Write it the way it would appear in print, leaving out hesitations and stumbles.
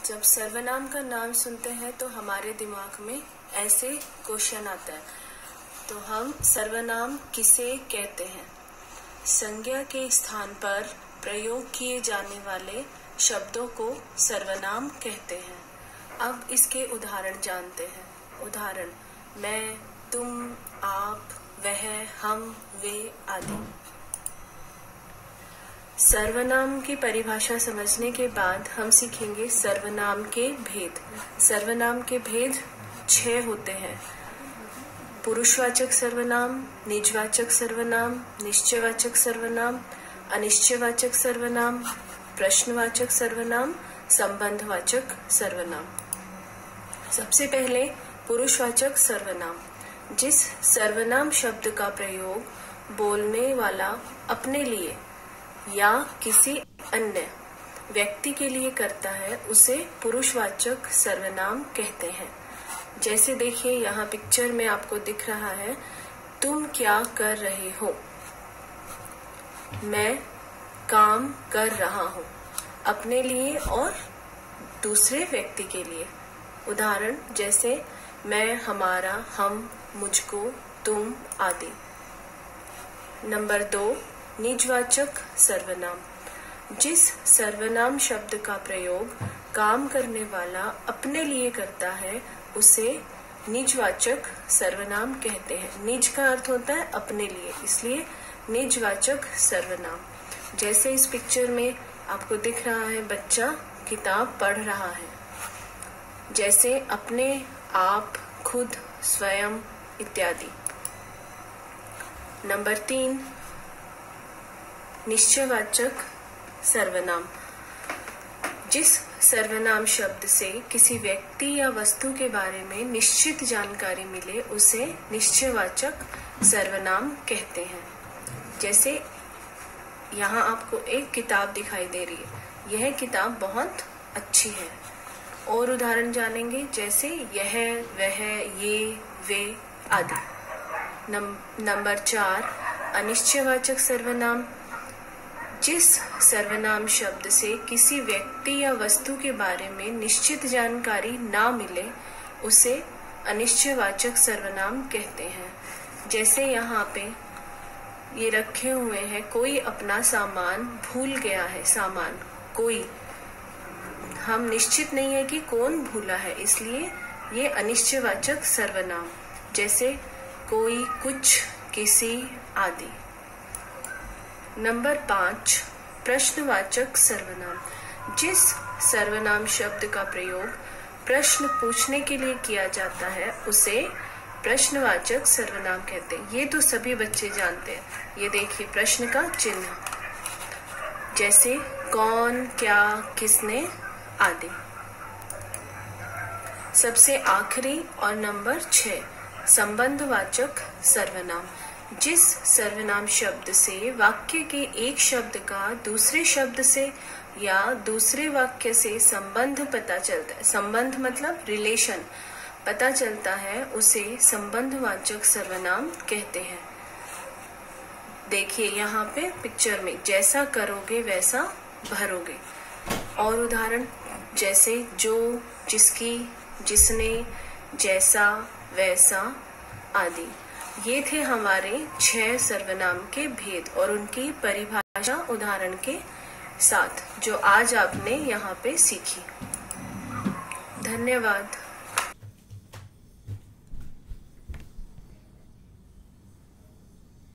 जब सर्वनाम का नाम सुनते हैं तो हमारे दिमाग में ऐसे क्वेश्चन आता है। तो हम सर्वनाम किसे कहते हैं? संज्ञा के स्थान पर प्रयोग किए जाने वाले शब्दों को सर्वनाम कहते हैं। अब इसके उदाहरण जानते हैं। उदाहरण: मैं, तुम, आप, वह, हम, वे आदि। सर्वनाम की परिभाषा समझने के बाद हम सीखेंगे सर्वनाम के भेद। सर्वनाम के भेद 6 होते हैं: पुरुषवाचक सर्वनाम, निजवाचक सर्वनाम, निश्चयवाचक सर्वनाम, अनिश्चयवाचक सर्वनाम, प्रश्नवाचक सर्वनाम, संबंधवाचक सर्वनाम। सबसे पहले पुरुषवाचक सर्वनाम। जिस सर्वनाम शब्द का प्रयोग बोलने वाला अपने लिए या किसी अन्य व्यक्ति के लिए करता है उसे पुरुषवाचक सर्वनाम कहते हैं। जैसे देखिए, यहाँ पिक्चर में आपको दिख रहा है, तुम क्या कर रहे हो? मैं काम कर रहा हूँ, अपने लिए और दूसरे व्यक्ति के लिए। उदाहरण जैसे मैं, हमारा, हम, मुझको, तुम आदि। नंबर 2, निजवाचक सर्वनाम। जिस सर्वनाम शब्द का प्रयोग काम करने वाला अपने लिए करता है उसे निजवाचक सर्वनाम कहते हैं। निज का अर्थ होता है अपने लिए, इसलिए निजवाचक सर्वनाम। जैसे इस पिक्चर में आपको दिख रहा है, बच्चा किताब पढ़ रहा है। जैसे अपने, आप, खुद, स्वयं इत्यादि। नंबर 3, निश्चयवाचक सर्वनाम। जिस सर्वनाम शब्द से किसी व्यक्ति या वस्तु के बारे में निश्चित जानकारी मिले उसे निश्चयवाचक सर्वनाम कहते हैं। जैसे यहाँ आपको एक किताब दिखाई दे रही है, यह किताब बहुत अच्छी है। और उदाहरण जानेंगे, जैसे यह, वह, ये, वे आदि। नंबर 4, अनिश्चयवाचक सर्वनाम। जिस सर्वनाम शब्द से किसी व्यक्ति या वस्तु के बारे में निश्चित जानकारी ना मिले उसे अनिश्चयवाचक सर्वनाम कहते हैं। जैसे यहाँ पे ये रखे हुए हैं, कोई अपना सामान भूल गया है। सामान कोई, हम निश्चित नहीं है कि कौन भूला है, इसलिए ये अनिश्चयवाचक सर्वनाम। जैसे कोई, कुछ, किसी आदि। नंबर 5, प्रश्नवाचक सर्वनाम। जिस सर्वनाम शब्द का प्रयोग प्रश्न पूछने के लिए किया जाता है उसे प्रश्नवाचक सर्वनाम कहते हैं। ये तो सभी बच्चे जानते हैं। ये देखिए प्रश्न का चिन्ह, जैसे कौन, क्या, किसने आदि। सबसे आखिरी और नंबर 6, संबंधवाचक सर्वनाम। जिस सर्वनाम शब्द से वाक्य के एक शब्द का दूसरे शब्द से या दूसरे वाक्य से संबंध पता चलता है, संबंध मतलब रिलेशन पता चलता है, उसे संबंधवाचक सर्वनाम कहते हैं। देखिए यहाँ पे पिक्चर में, जैसा करोगे वैसा भरोगे। और उदाहरण जैसे जो, जिसकी, जिसने, जैसा, वैसा आदि। ये थे हमारे 6 सर्वनाम के भेद और उनकी परिभाषा उदाहरण के साथ, जो आज आपने यहाँ पे सीखी। धन्यवाद।